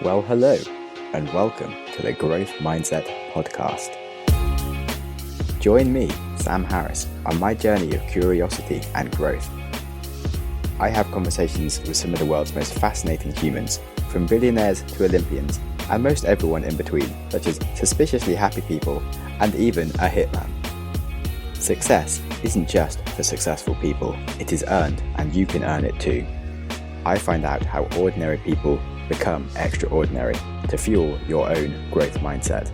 Well, hello, and welcome to the Growth Mindset Podcast. Join me, Sam Harris, on my journey of curiosity and growth. I have conversations with some of the world's most fascinating humans, from billionaires to Olympians, and most everyone in between, such as suspiciously happy people and even a hitman. Success isn't just for successful people, it is earned, and you can earn it too. I find out how ordinary people become extraordinary to fuel your own growth mindset.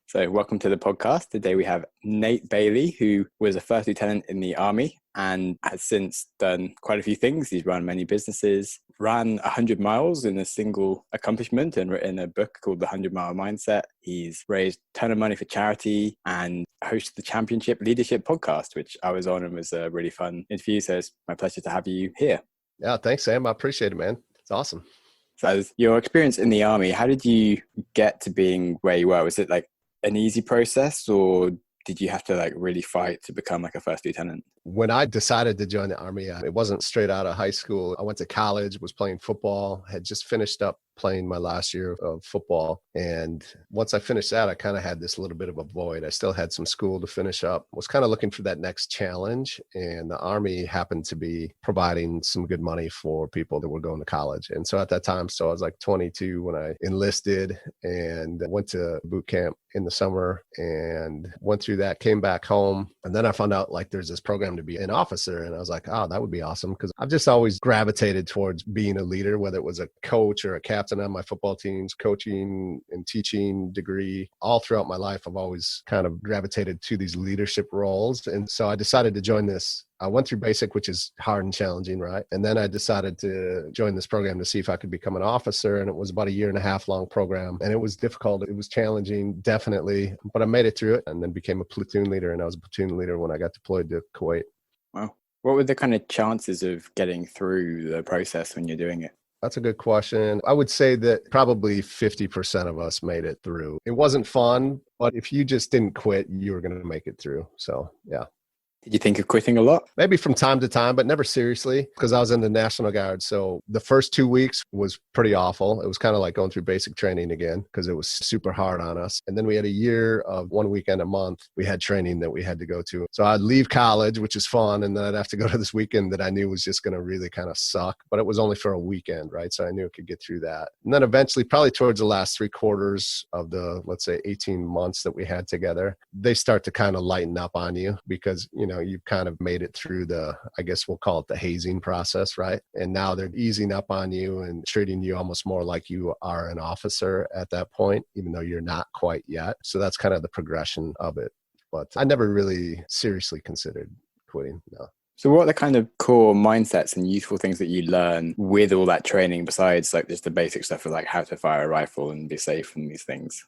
So welcome to the podcast. Today we have Nate Bailey, who was a first lieutenant in the Army and has since done quite a few things. He's run many businesses, ran 100 miles in a single accomplishment and written a book called The 100-Mile Mindset. He's raised a ton of money for charity and hosted the Championship Leadership podcast, which I was on and was a really fun interview. So it's my pleasure to have you here. Yeah, thanks, Sam. I appreciate it, man. It's awesome. So as your experience in the Army, how did you get to being where you were? Was it like an easy process, or did you have to really fight to become like a first lieutenant? When I decided to join the Army, it wasn't straight out of high school. I went to college, was playing football, had just finished up playing my last year of football. And once I finished that, I kind of had this little bit of a void. I still had some school to finish up, was kind of looking for that next challenge. And the Army happened to be providing some good money for people that were going to college. And so at that time, I was like 22 when I enlisted and went to boot camp in the summer and went through that, came back home. And then I found out there's this program to be an officer. And I was like, oh, that would be awesome. Because I've just always gravitated towards being a leader, whether it was a coach or a captain on my football teams, coaching and teaching degree. All throughout my life, I've always kind of gravitated to these leadership roles. And so I decided to join this. I went through basic, which is hard and challenging, right? And then I decided to join this program to see if I could become an officer. And it was about a 1.5 year long program. And it was difficult. It was challenging, definitely. But I made it through it and then became a platoon leader. And I was a platoon leader when I got deployed to Kuwait. Wow. What were the kind of chances of getting through the process when you're doing it? That's a good question. I would say that probably 50% of us made it through. It wasn't fun, but if you just didn't quit, you were going to make it through. So, yeah. Did you think of quitting a lot? Maybe from time to time, but never seriously, because I was in the National Guard. So the first 2 weeks was pretty awful. It was kind of like going through basic training again, because it was super hard on us. And then we had a year of 1 weekend a month. We had training that we had to go to. So I'd leave college, which is fun. And then I'd have to go to this weekend that I knew was just going to really kind of suck. But it was only for a weekend, right? So I knew I could get through that. And then eventually, probably towards the last 3/4 of the, let's say, 18 months that we had together, they start to kind of lighten up on you because, you've kind of made it through the, I guess we'll call it the hazing process, right? And now they're easing up on you and treating you almost more like you are an officer at that point, even though you're not quite yet. So that's kind of the progression of it. But I never really seriously considered quitting, no. So what are the kind of core mindsets and useful things that you learn with all that training besides just the basic stuff of how to fire a rifle and be safe and these things?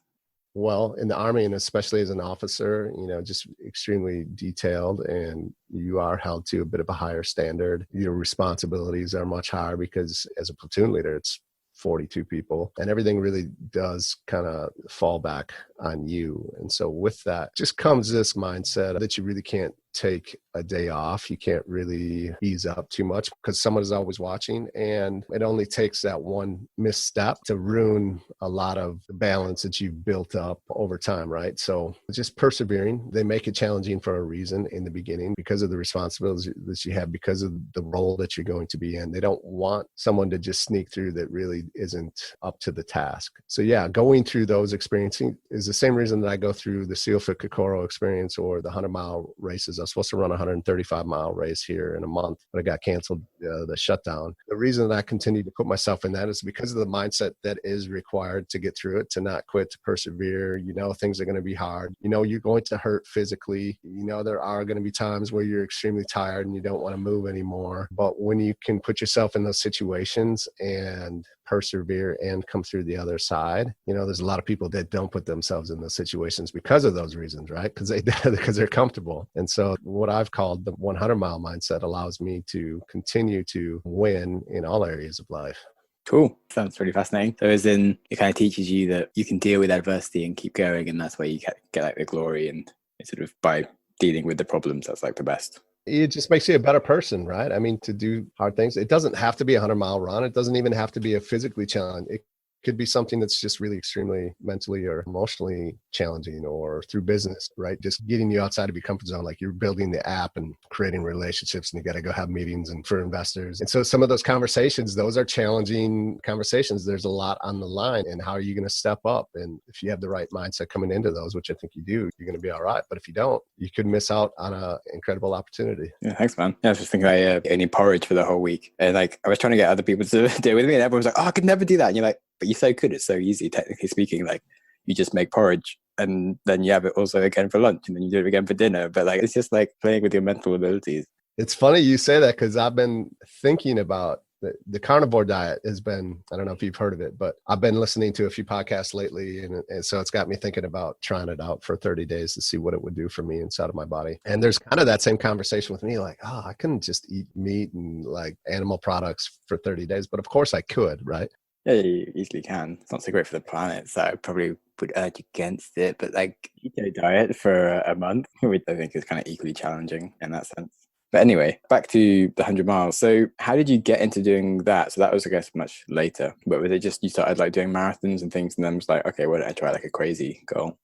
Well, in the Army, and especially as an officer, just extremely detailed, and you are held to a bit of a higher standard. Your responsibilities are much higher because as a platoon leader, it's 42 people and everything really does kind of fall back on you. And so with that just comes this mindset that you really can't take a day off. You can't really ease up too much because someone is always watching, and it only takes that one misstep to ruin a lot of the balance that you've built up over time, right? So just persevering. They make it challenging for a reason in the beginning because of the responsibilities that you have, because of the role that you're going to be in. They don't want someone to just sneak through that really isn't up to the task. So yeah, going through those experiences is the same reason that I go through the SEAL Fit Kokoro experience or the 100-mile races. I was supposed to run a 135-mile race here in a month, but it got canceled, the shutdown. The reason that I continue to put myself in that is because of the mindset that is required to get through it, to not quit, to persevere. Things are going to be hard. You're going to hurt physically. There are going to be times where you're extremely tired and you don't want to move anymore. But when you can put yourself in those situations and persevere and come through the other side, there's a lot of people that don't put themselves in those situations because of those reasons, right? Because they're comfortable. And so what I've called the 100-mile mindset allows me to continue to win in all areas of life. Cool. Sounds really fascinating. So as in, it kind of teaches you that you can deal with adversity and keep going, and that's where you get the glory, and it's sort of by dealing with the problems, that's the best. It just makes you a better person, right? I mean, to do hard things. It doesn't have to be a 100-mile run. It doesn't even have to be a physically challenge. It could be something that's just really extremely mentally or emotionally challenging, or through business, right? Just getting you outside of your comfort zone. Like you're building the app and creating relationships, and you got to go have meetings and for investors. And so some of those conversations, those are challenging conversations. There's a lot on the line, and how are you going to step up? And if you have the right mindset coming into those, which I think you do, you're going to be all right. But if you don't, you could miss out on an incredible opportunity. Yeah, thanks, man. Yeah, I was just thinking I only porridge for the whole week. And like, I was trying to get other people to do it with me, and everyone was like, oh, I could never do that. And you're like, but you so could. It's so easy, technically speaking. Like, you just make porridge, and then you have it also again for lunch, and then you do it again for dinner. But like, it's just like playing with your mental abilities. It's funny you say that, because I've been thinking about the carnivore diet. Has been, I don't know if you've heard of it, but I've been listening to a few podcasts lately. And so it's got me thinking about trying it out for 30 days to see what it would do for me inside of my body. And there's kind of that same conversation with me, like, oh, I couldn't just eat meat and like animal products for 30 days. But of course I could, right? Yeah, you easily can. It's not so great for the planet, so I probably would urge against it. But like, keto diet for a month, which I think is kind of equally challenging in that sense. But anyway, back to the 100 miles. So how did you get into doing that? So that was, I guess, much later. But was it just you started like doing marathons and things, and then was like, okay, why don't I try like a crazy goal?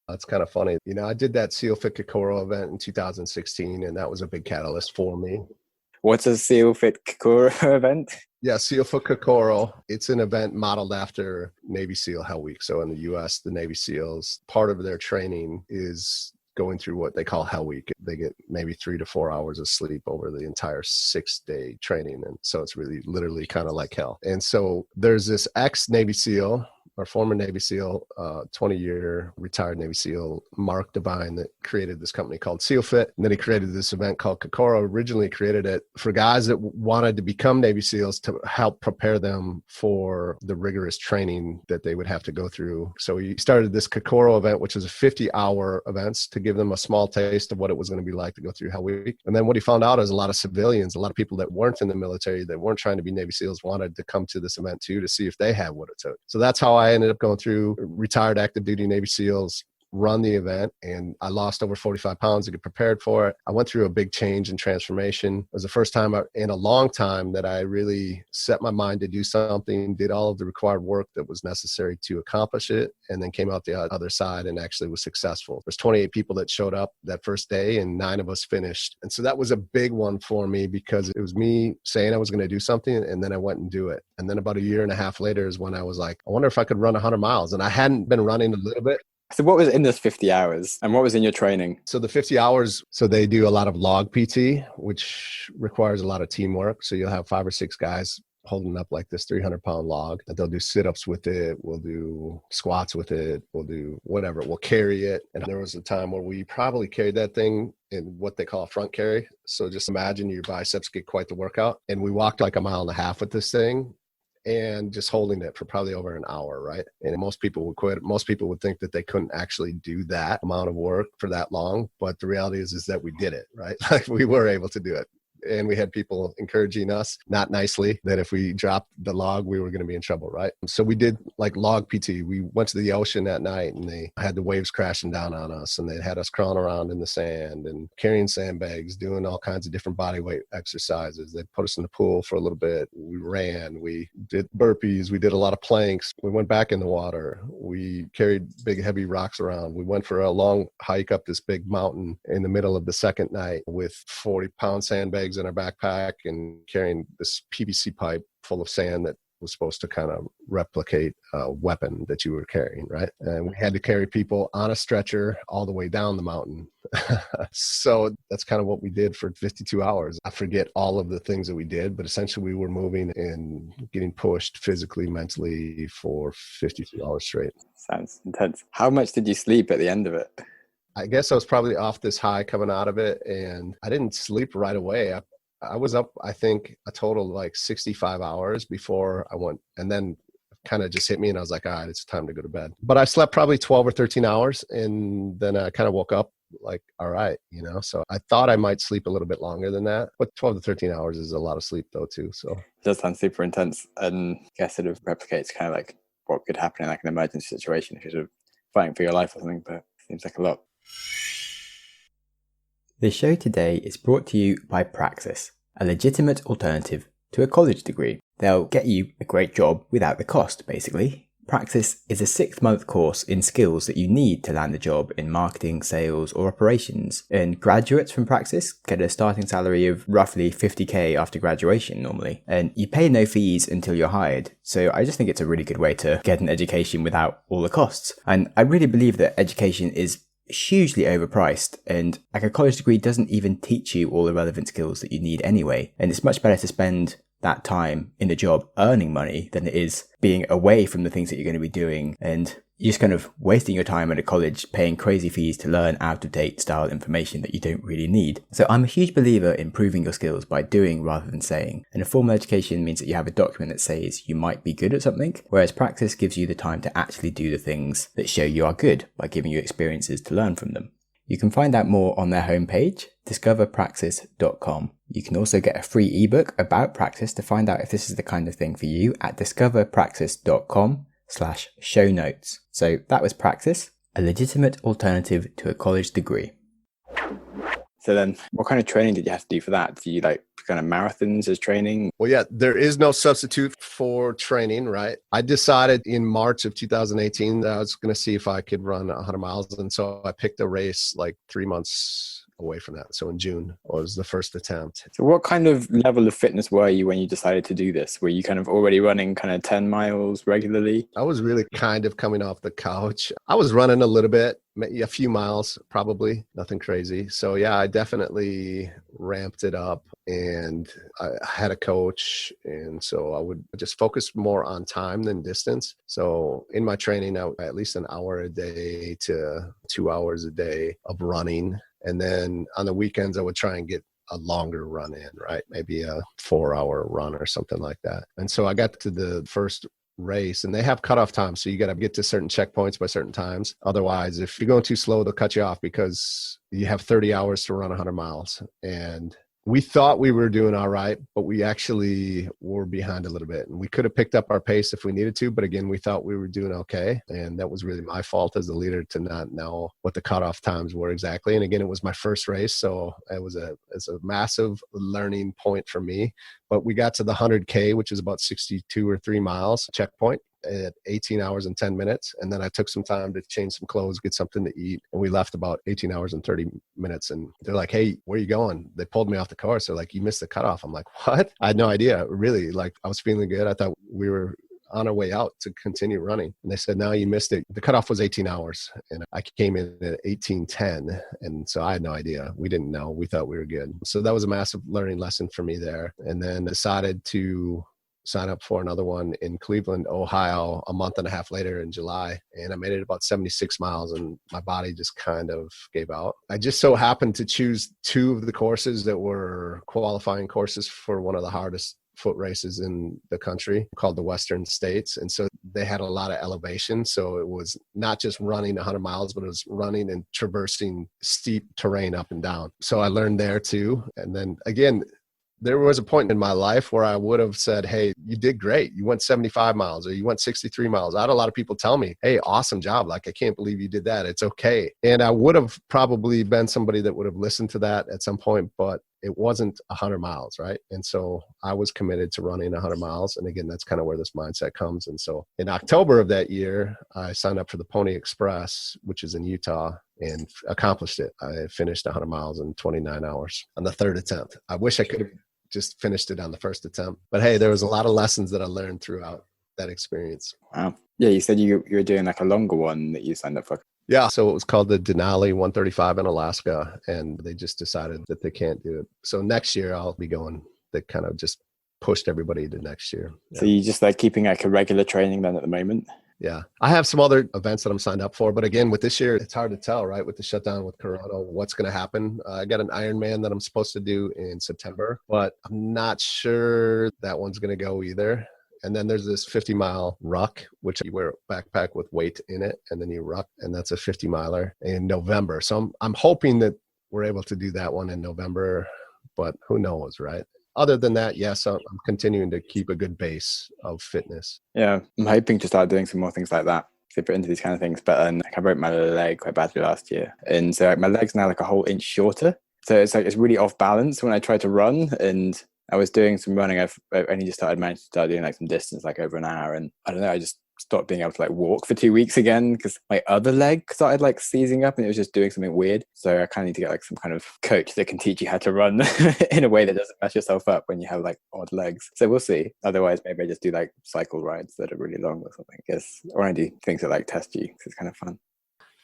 That's kind of funny. You know, I did that Seal Fit Kokoro event in 2016, and that was a big catalyst for me. What's a SEAL Fit Kokoro event? Yeah, Seal Fit Kokoro. It's an event modeled after Navy SEAL Hell Week. So in the US, the Navy SEALs, part of their training is going through what they call Hell Week. They get maybe 3 to 4 hours of sleep over the entire 6-day training. And so it's really literally kind of like hell. And so there's this ex-Navy SEAL, or former Navy SEAL, 20-year retired Navy SEAL, Mark Devine, that created this company called SEAL Fit. And then he created this event called Kokoro. Originally created it for guys that wanted to become Navy SEAls to help prepare them for the rigorous training that they would have to go through. So he started this Kokoro event, which was a 50-hour events, to give them a small taste of what it was going to be like to go through Hell Week. And then what he found out is a lot of civilians, a lot of people that weren't in the military, that weren't trying to be Navy SEALs, wanted to come to this event too, to see if they had what it took. So that's how I ended up going through. Retired active duty Navy SEALs, run the event, and I lost over 45 pounds to get prepared for it. I went through a big change and transformation. It was the first time in a long time that I really set my mind to do something, did all of the required work that was necessary to accomplish it, and then came out the other side and actually was successful. There's 28 people that showed up that first day, and 9 of us finished. And so that was a big one for me, because it was me saying I was going to do something, and then I went and do it. And then about a year and a half later is when I was like, I wonder if I could run 100 miles. And I hadn't been running a little bit. So what was in this 50 hours and what was in your training? So the 50 hours, so they do a lot of log PT, which requires a lot of teamwork. So you'll have 5 or 6 guys holding up like this 300-pound log, and they'll do sit-ups with it. We'll do squats with it. We'll do whatever. We'll carry it. And there was a time where we probably carried that thing in what they call a front carry. So just imagine your biceps get quite the workout. And we walked like a mile and a half with this thing, and just holding it for probably over an hour, right? And most people would quit. Most people would think that they couldn't actually do that amount of work for that long. But the reality is that we did it, right? Like we were able to do it. And we had people encouraging us, not nicely, that if we dropped the log, we were going to be in trouble, right? So we did like log PT. We went to the ocean that night, and they had the waves crashing down on us, and they had us crawling around in the sand and carrying sandbags, doing all kinds of different body weight exercises. They put us in the pool for a little bit. We ran, we did burpees, we did a lot of planks. We went back in the water. We carried big, heavy rocks around. We went for a long hike up this big mountain in the middle of the second night with 40-pound sandbags in our backpack and carrying this PVC pipe full of sand that was supposed to kind of replicate a weapon that you were carrying, right? And we had to carry people on a stretcher all the way down the mountain. So that's kind of what we did for 52 hours. I forget all of the things that we did, but essentially we were moving and getting pushed physically, mentally for 52 hours straight. Sounds intense. How much did you sleep at the end of it? I guess I was probably off this high coming out of it, and I didn't sleep right away. I was up, I think, a total of like 65 hours before I went, and then kind of just hit me, and I was like, all right, it's time to go to bed. But I slept probably 12 or 13 hours, and then I kind of woke up like, all right, you know, so I thought I might sleep a little bit longer than that, but 12 to 13 hours is a lot of sleep though too. So it does sound super intense, and I guess sort of replicates kind of like what could happen in like an emergency situation if you're sort of fighting for your life or something, but it seems like a lot. The show today is brought to you by Praxis, a legitimate alternative to a college degree. They'll get you a great job without the cost, basically. Praxis is a 6-month course in skills that you need to land a job in marketing, sales, or operations. And graduates from Praxis get a starting salary of roughly 50k after graduation normally. And you pay no fees until you're hired. So I just think it's a really good way to get an education without all the costs. And I really believe that education is hugely overpriced, and like a college degree doesn't even teach you all the relevant skills that you need anyway. And it's much better to spend that time in the job earning money than it is being away from the things that you're going to be doing and you're just kind of wasting your time at a college paying crazy fees to learn out-of-date style information that you don't really need. So I'm a huge believer in proving your skills by doing rather than saying. And a formal education means that you have a document that says you might be good at something, whereas Praxis gives you the time to actually do the things that show you are good by giving you experiences to learn from them. You can find out more on their homepage, discoverpraxis.com. You can also get a free ebook about Praxis to find out if this is the kind of thing for you at discoverpraxis.com/show notes. So that was Praxis, a legitimate alternative to a college degree. So then what kind of training did you have to do for that? Do you like kind of marathons as training? Well, yeah, there is no substitute for training, right? I decided in March of 2018 that I was going to see if I could run 100 miles. And so I picked a race like 3 months away from that. So in June was the first attempt. So what kind of level of fitness were you when you decided to do this? Were you kind of already running kind of 10 miles regularly? I was really kind of coming off the couch. I was running a little bit, a few miles, probably nothing crazy. So yeah, I definitely ramped it up and I had a coach. And so I would just focus more on time than distance. So in my training, I at least an hour a day to 2 hours a day of running. And then on the weekends, I would try and get a longer run in, right? Maybe a 4-hour run or something like that. And so I got to the first race and they have cutoff times. So you got to get to certain checkpoints by certain times. Otherwise, if you're going too slow, they'll cut you off because you have 30 hours to run 100 miles. And we thought we were doing all right, but we actually were behind a little bit. And we could have picked up our pace if we needed to. But again, we thought we were doing okay. And that was really my fault as a leader to not know what the cutoff times were exactly. And again, it was my first race. So it's a massive learning point for me. But we got to the 100K, which is about 62 or 3 miles checkpoint at 18 hours and 10 minutes. And then I took some time to change some clothes, get something to eat. And we left about 18 hours and 30 minutes. And they're like, hey, where are you going? They pulled me off the course. They're like, you missed the cutoff. I'm like, what? I had no idea. Really, like I was feeling good. I thought we were on our way out to continue running. And they said, no, you missed it. The cutoff was 18 hours. And I came in at 18:10. And so I had no idea. We didn't know. We thought we were good. So that was a massive learning lesson for me there. And then decided to sign up for another one in Cleveland, Ohio, a month and a half later in July. And I made it about 76 miles and my body just kind of gave out. I just so happened to choose 2 of the courses that were qualifying courses for one of the hardest foot races in the country called the Western States. And so they had a lot of elevation. So it was not just running 100 miles, but it was running and traversing steep terrain up and down. So I learned there too. And then again, there was a point in my life where I would have said, hey, you did great. You went 75 miles or you went 63 miles. I had a lot of people tell me, hey, awesome job. Like, I can't believe you did that. It's okay. And I would have probably been somebody that would have listened to that at some point, but it wasn't 100 miles, right? And so I was committed to running 100 miles. And again, that's kind of where this mindset comes. And so in October of that year, I signed up for the Pony Express, which is in Utah, and accomplished it. I finished 100 miles in 29 hours on the 3rd attempt. I wish I could have just finished it on the first attempt. But hey, there was a lot of lessons that I learned throughout that experience. Wow. Yeah, you said you were doing like a longer one that you signed up for. Yeah, so it was called the Denali 135 in Alaska, and they just decided that they can't do it. So next year I'll be going. They kind of just pushed everybody to next year. Yeah. So you just like keeping like a regular training then at the moment? Yeah. I have some other events that I'm signed up for, but again, with this year, it's hard to tell, right? With the shutdown with Corona, what's going to happen. I got an Ironman that I'm supposed to do in September, but I'm not sure that one's going to go either. And then there's this 50-mile ruck, which you wear a backpack with weight in it, and then you ruck, and that's a 50-miler in November. So I'm hoping that we're able to do that one in November, but who knows, right? Other than that, yes, I'm continuing to keep a good base of fitness. Yeah, I'm hoping to start doing some more things like that. If into these kind of things, but like I broke my leg quite badly last year, and so like, my leg's now like a whole inch shorter. So it's like, it's really off balance when I try to run. And I was doing some running. I only just managed to start doing like some distance, like over an hour. And I don't know, I just stopped being able to like walk for 2 weeks again because my other leg started like seizing up and it was just doing something weird. So I kind of need to get like some kind of coach that can teach you how to run in a way that doesn't mess yourself up when you have like odd legs. So we'll see. Otherwise, maybe I just do like cycle rides that are really long or something. I guess, or I do things that like test you because it's kind of fun.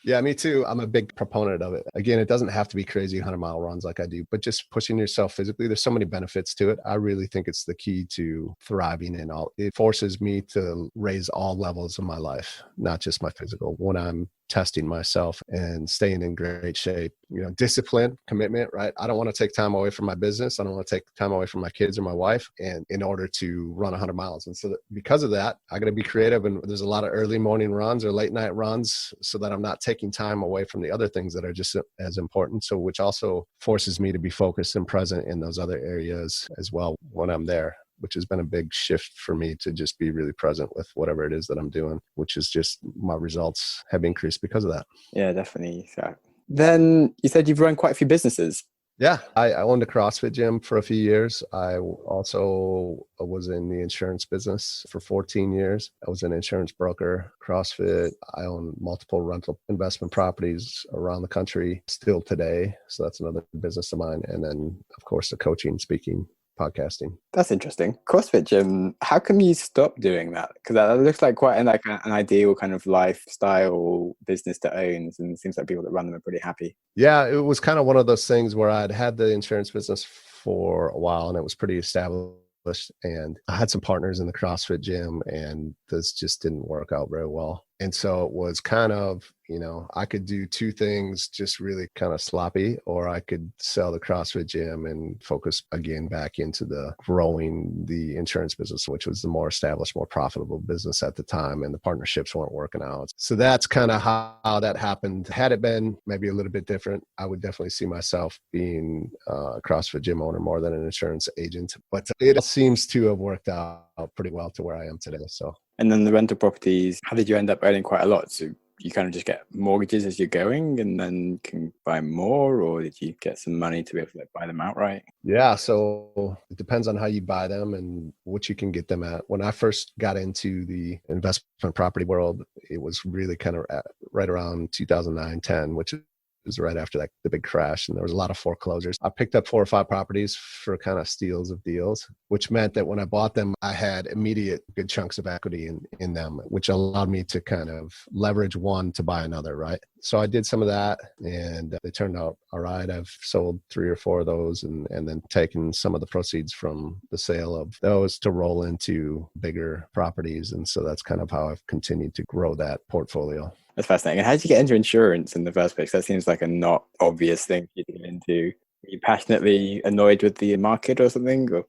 Yeah, me too. I'm a big proponent of it. Again, it doesn't have to be crazy 100-mile runs like I do, but just pushing yourself physically. There's so many benefits to it. I really think it's the key to thriving in all. It forces me to raise all levels of my life, not just my physical. When I'm testing myself and staying in great shape, discipline, commitment, right? I don't want to take time away from my business. I don't want to take time away from my kids or my wife, and in order to run 100 miles. And so because of that, I got to be creative. And there's a lot of early morning runs or late night runs so that I'm not taking time away from the other things that are just as important. So which also forces me to be focused and present in those other areas as well when I'm there, which has been a big shift for me to just be really present with whatever it is that I'm doing, which is just my results have increased because of that. Yeah, definitely. So then you said you've run quite a few businesses. Yeah, I owned a CrossFit gym for a few years. I also was in the insurance business for 14 years. I was an insurance broker, CrossFit. I own multiple rental investment properties around the country still today. So that's another business of mine. And then, of course, the coaching, speaking, podcasting. That's interesting. CrossFit gym. How come you stopped doing that? Because that looks like quite an ideal kind of lifestyle business to own, and it seems like people that run them are pretty happy. Yeah, it was kind of one of those things where I'd had the insurance business for a while and it was pretty established. And I had some partners in the CrossFit gym and this just didn't work out very well. And so it was kind of, I could do two things just really kind of sloppy, or I could sell the CrossFit gym and focus again back into the growing the insurance business, which was the more established, more profitable business at the time. And the partnerships weren't working out. So that's kind of how that happened. Had it been maybe a little bit different, I would definitely see myself being a CrossFit gym owner more than an insurance agent. But it seems to have worked out pretty well to where I am today. So. And then the rental properties, how did you end up owning quite a lot? So you kind of just get mortgages as you're going and then can buy more, or did you get some money to be able to buy them outright? Yeah, so it depends on how you buy them and what you can get them at. When I first got into the investment property world, it was really kind of right around 2009, 10, which was right after the big crash, and there was a lot of foreclosures. I picked up 4 or 5 properties for kind of steals of deals, which meant that when I bought them, I had immediate good chunks of equity in them, which allowed me to kind of leverage one to buy another, right? So I did some of that and they turned out all right. I've sold 3 or 4 of those and then taken some of the proceeds from the sale of those to roll into bigger properties. And so that's kind of how I've continued to grow that portfolio. That's fascinating. And how did you get into insurance in the first place? That seems like a not obvious thing for you to get into. Are you passionately annoyed with the market or something? Or?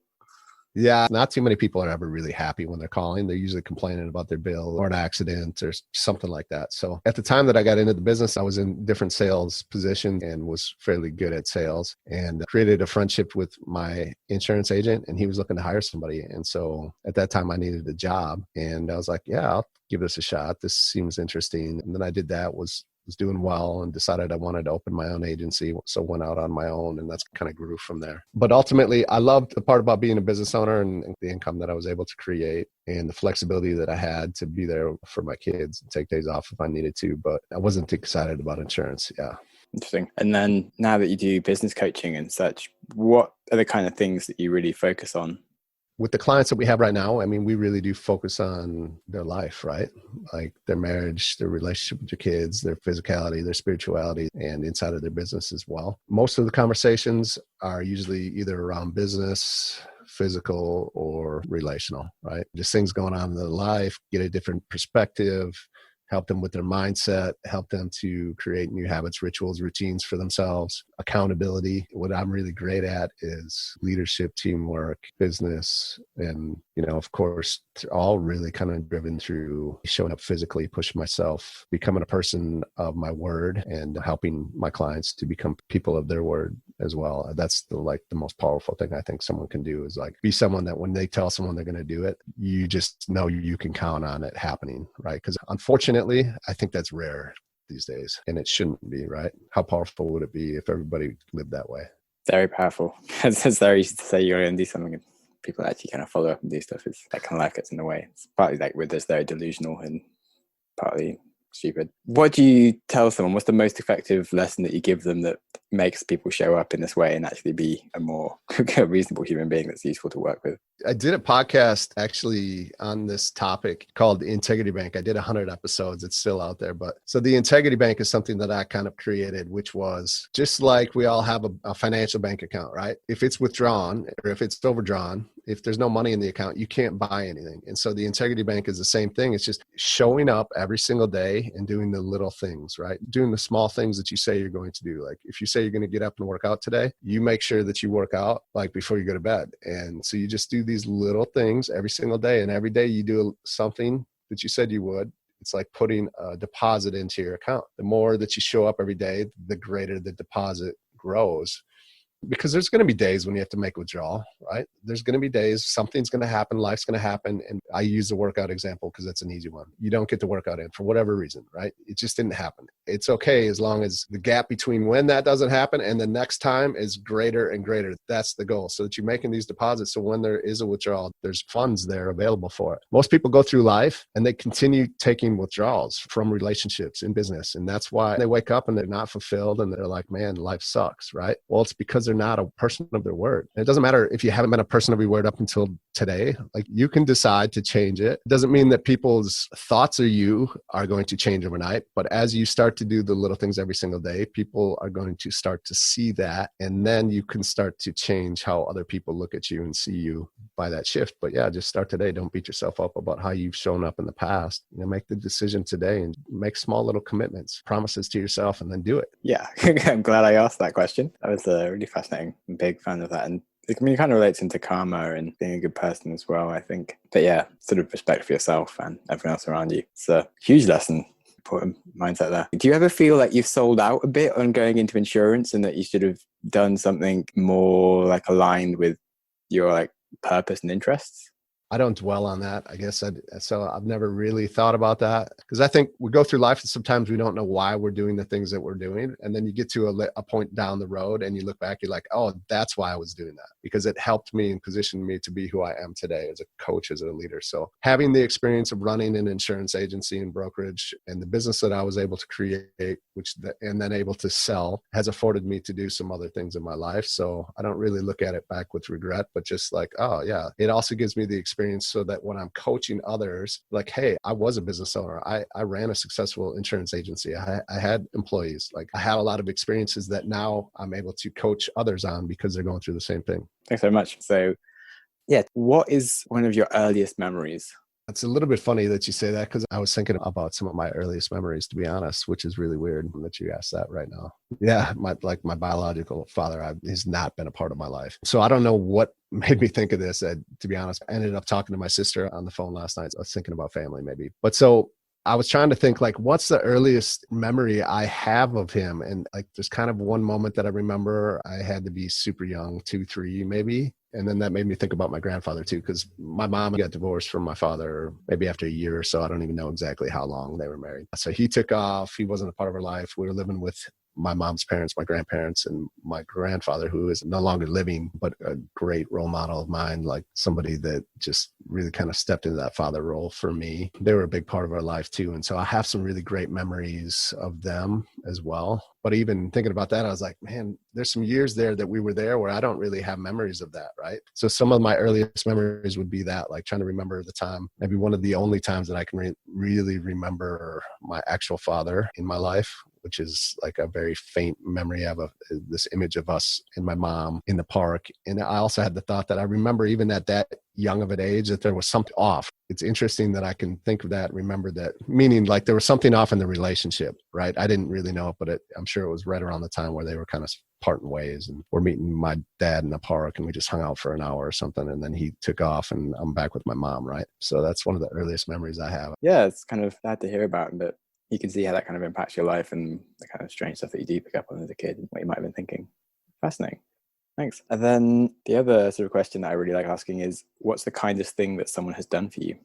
Yeah, not too many people are ever really happy when they're calling. They're usually complaining about their bill or an accident or something like that. So at the time that I got into the business, I was in different sales positions and was fairly good at sales and created a friendship with my insurance agent, and he was looking to hire somebody. And so at that time I needed a job and I was like, yeah, I'll give this a shot. This seems interesting. And then I did that, was doing well and decided I wanted to open my own agency. So went out on my own and that's kind of grew from there. But ultimately, I loved the part about being a business owner and the income that I was able to create and the flexibility that I had to be there for my kids and take days off if I needed to. But I wasn't excited about insurance. Yeah. Interesting. And then now that you do business coaching and such, what are the kind of things that you really focus on? With the clients that we have right now, I mean, we really do focus on their life, right? Like their marriage, their relationship with their kids, their physicality, their spirituality, and inside of their business as well. Most of the conversations are usually either around business, physical, or relational, right? Just things going on in their life, get a different perspective, help them with their mindset, help them to create new habits, rituals, routines for themselves, accountability. What I'm really great at is leadership, teamwork, business, and, of course, all really kind of driven through showing up physically, pushing myself, becoming a person of my word, and helping my clients to become people of their word as well. That's the most powerful thing I think someone can do is be someone that when they tell someone they're going to do it, you just know you can count on it happening, right? Because unfortunately, I think that's rare these days and it shouldn't be, right? How powerful would it be if everybody lived that way? Very powerful. It's very easy to say you're going to do something and people actually kind of follow up and do stuff. It's that kind of life gets in the way. It's partly like with this very delusional and partly stupid. What do you tell someone? What's the most effective lesson that you give them that makes people show up in this way and actually be a more reasonable human being that's useful to work with? I did a podcast actually on this topic called the Integrity Bank. I did 100 episodes. It's still out there. But so the Integrity Bank is something that I kind of created, which was just like we all have a financial bank account, right? If it's withdrawn or if it's overdrawn, if there's no money in the account, you can't buy anything. And so the Integrity Bank is the same thing. It's just showing up every single day and doing the little things, right? Doing the small things that you say you're going to do. Like if you say you're going to get up and work out today, you make sure that you work out like before you go to bed. And so you just do these little things every single day. And every day you do something that you said you would. It's like putting a deposit into your account. The more that you show up every day, the greater the deposit grows. Because there's going to be days when you have to make a withdrawal, right? There's going to be days, something's going to happen, life's going to happen. And I use the workout example because that's an easy one. You don't get the workout in for whatever reason, right? It just didn't happen. It's okay as long as the gap between when that doesn't happen and the next time is greater and greater. That's the goal. So that you're making these deposits. So when there is a withdrawal, there's funds there available for it. Most people go through life and they continue taking withdrawals from relationships in business. And that's why they wake up and they're not fulfilled and they're like, man, life sucks, right? Well, it's because they're not a person of their word. And it doesn't matter if you haven't been a person of your word up until today, like you can decide to change it. It doesn't mean that people's thoughts of you are going to change overnight, but as you start to do the little things every single day, people are going to start to see that. And then you can start to change how other people look at you and see you by that shift. But yeah, just start today. Don't beat yourself up about how you've shown up in the past. Make the decision today and make small little commitments, promises to yourself, and then do it. Yeah, I'm glad I asked that question. That was really fascinating. I'm a big fan of that. And I mean, it kind of relates into karma and being a good person as well, I think. But yeah, sort of respect for yourself and everyone else around you. It's a huge lesson, important mindset there. Do you ever feel like you've sold out a bit on going into insurance and that you should have done something more like aligned with your like purpose and interests? I don't dwell on that, I guess. So I've never really thought about that because I think we go through life and sometimes we don't know why we're doing the things that we're doing. And then you get to a point down the road and you look back, you're like, oh, that's why I was doing that, because it helped me and positioned me to be who I am today as a coach, as a leader. So having the experience of running an insurance agency and brokerage and the business that I was able to create, and then able to sell, has afforded me to do some other things in my life. So I don't really look at it back with regret, but just like, oh yeah, it also gives me the experience so that when I'm coaching others, like, hey, I was a business owner. I ran a successful insurance agency. I had employees. Like I had a lot of experiences that now I'm able to coach others on because they're going through the same thing. Thanks so much. So yeah, what is one of your earliest memories? It's a little bit funny that you say that because I was thinking about some of my earliest memories, to be honest, which is really weird that you asked that right now. Yeah, my biological father has not been a part of my life. So I don't know what made me think of this. To be honest, I ended up talking to my sister on the phone last night. I was thinking about family maybe. But so I was trying to think like, what's the earliest memory I have of him? And like, there's kind of one moment that I remember. I had to be super young, 2, 3 maybe. And then that made me think about my grandfather too, because my mom got divorced from my father maybe after a year or so. I don't even know exactly how long they were married. So he took off. He wasn't a part of our life. We were living with my mom's parents, my grandparents, and my grandfather, who is no longer living, but a great role model of mine, like somebody that just really kind of stepped into that father role for me. They were a big part of our life too. And so I have some really great memories of them as well. But even thinking about that, I was like, man, there's some years there that we were there where I don't really have memories of that, right? So some of my earliest memories would be that, like trying to remember the time, maybe one of the only times that I can really remember my actual father in my life, which is like a very faint memory of this image of us and my mom in the park. And I also had the thought that I remember even at that young of an age that there was something off. It's interesting that I can think of that, remember that, meaning like there was something off in the relationship, right? I didn't really know it, but I'm sure it was right around the time where they were kind of parting ways and we're meeting my dad in the park and we just hung out for an hour or something. And then he took off and I'm back with my mom, right? So that's one of the earliest memories I have. Yeah, it's kind of sad to hear about, but you can see how that kind of impacts your life and the kind of strange stuff that you do pick up on as a kid and what you might have been thinking. Fascinating. Thanks. And then the other sort of question that I really like asking is, what's the kindest thing that someone has done for you?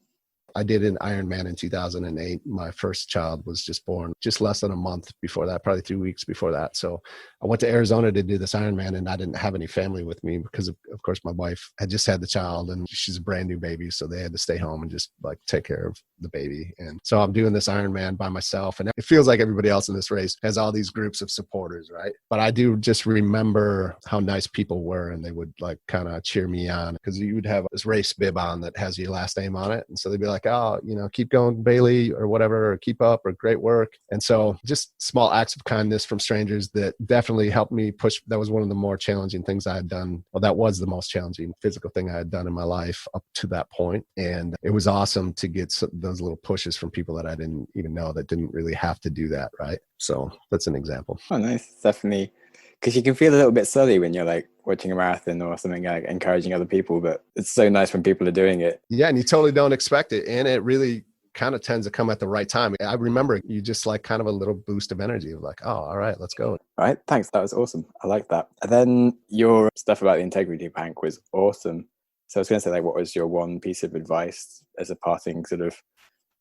I did an Ironman in 2008. My first child was just born just less than a month before that, probably 3 weeks before that. So I went to Arizona to do this Ironman, and I didn't have any family with me because of course my wife had just had the child and she's a brand new baby. So they had to stay home and just like take care of the baby. And so I'm doing this Ironman by myself, and it feels like everybody else in this race has all these groups of supporters, right? But I do just remember how nice people were, and they would like kind of cheer me on because you would have this race bib on that has your last name on it. And so they'd be like, oh, keep going, Bailey, or whatever, or keep up, or great work. And so just small acts of kindness from strangers that definitely helped me push. That was one of the more challenging things I had done. Well, that was the most challenging physical thing I had done in my life up to that point. And it was awesome to get those little pushes from people that I didn't even know that didn't really have to do that, right? So that's an example. Oh, nice. Definitely. Because you can feel a little bit silly when you're like watching a marathon or something, like encouraging other people, but it's so nice when people are doing it. Yeah, and you totally don't expect it. And it really kind of tends to come at the right time. I remember you just like kind of a little boost of energy of like, oh, all right, let's go. All right, thanks. That was awesome. I like that. And then your stuff about the integrity bank was awesome. So I was going to say, like, what was your one piece of advice as a parting sort of,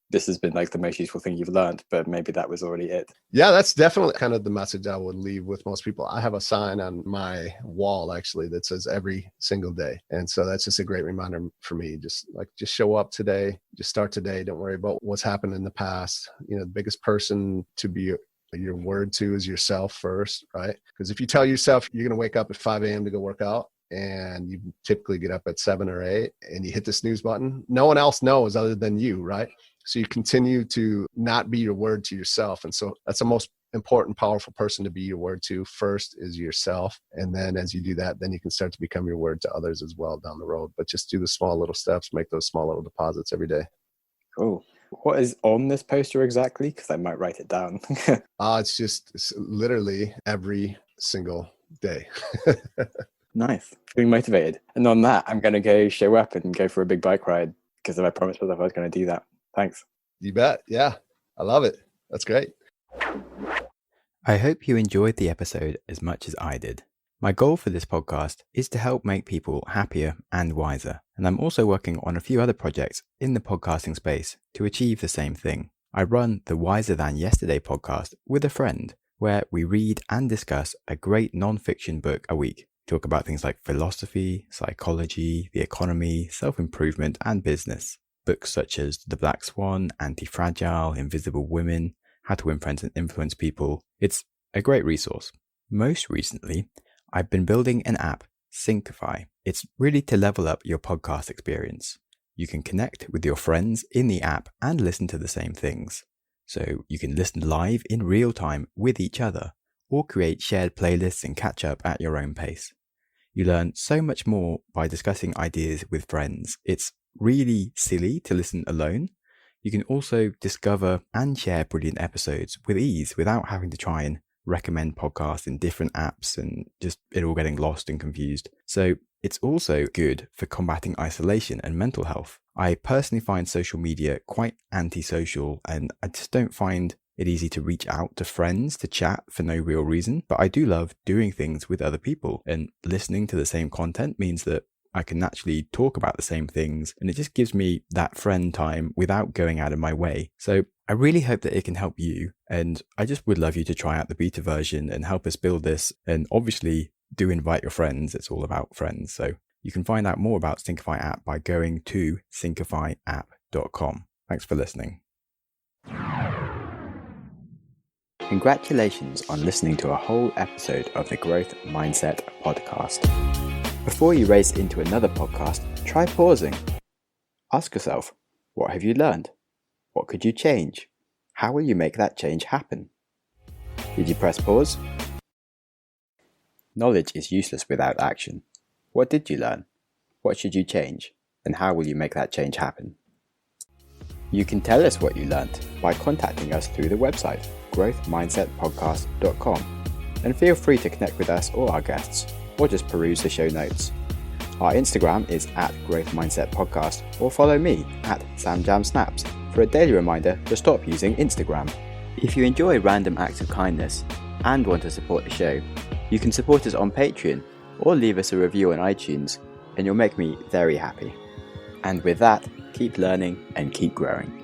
this has been like the most useful thing you've learned, but maybe that was already it. Yeah, that's definitely kind of the message I would leave with most people. I have a sign on my wall actually that says every single day. And so that's just a great reminder for me. Just show up today, just start today. Don't worry about what's happened in the past. The biggest person to be your word to is yourself first, right? Because if you tell yourself you're going to wake up at 5 a.m. to go work out, and you typically get up at 7 or 8 and you hit the snooze button, no one else knows other than you, right? So you continue to not be your word to yourself. And so that's the most important, powerful person to be your word to first is yourself. And then as you do that, then you can start to become your word to others as well down the road. But just do the small little steps, make those small little deposits every day. Cool. What is on this poster exactly? Because I might write it down. It's literally every single day. Nice. Feeling motivated. And on that, I'm going to go show up and go for a big bike ride because I promised myself I was going to do that. Thanks. You bet. Yeah. I love it. That's great. I hope you enjoyed the episode as much as I did. My goal for this podcast is to help make people happier and wiser. And I'm also working on a few other projects in the podcasting space to achieve the same thing. I run the Wiser Than Yesterday podcast with a friend where we read and discuss a great non-fiction book a week. Talk about things like philosophy, psychology, the economy, self-improvement, and business. Books such as The Black Swan, Anti-Fragile, Invisible Women, How to Win Friends and Influence People. It's a great resource. Most recently, I've been building an app, Syncify. It's really to level up your podcast experience. You can connect with your friends in the app and listen to the same things. So you can listen live in real time with each other, or create shared playlists and catch up at your own pace. You learn so much more by discussing ideas with friends. It's really silly to listen alone. You can also discover and share brilliant episodes with ease without having to try and recommend podcasts in different apps and just it all getting lost and confused. So it's also good for combating isolation and mental health. I personally find social media quite antisocial, and I just don't find it easy to reach out to friends to chat for no real reason. But I do love doing things with other people, and listening to the same content means that I can naturally talk about the same things, and it just gives me that friend time without going out of my way. So I really hope that it can help you, and I just would love you to try out the beta version and help us build this. And obviously do invite your friends. It's all about friends. So you can find out more about Syncify app by going to syncifyapp.com. Thanks for listening. Congratulations on listening to a whole episode of the Growth Mindset podcast. Before you race into another podcast, try pausing. Ask yourself, what have you learned? What could you change? How will you make that change happen? Did you press pause? Knowledge is useless without action. What did you learn? What should you change? And how will you make that change happen? You can tell us what you learned by contacting us through the website, growthmindsetpodcast.com. And feel free to connect with us or our guests, or just peruse the show notes. Our Instagram is @growthmindsetpodcast, or follow me @SamJamSnaps for a daily reminder to stop using Instagram. If you enjoy random acts of kindness and want to support the show, you can support us on Patreon or leave us a review on iTunes, and you'll make me very happy. And with that, keep learning, and keep growing.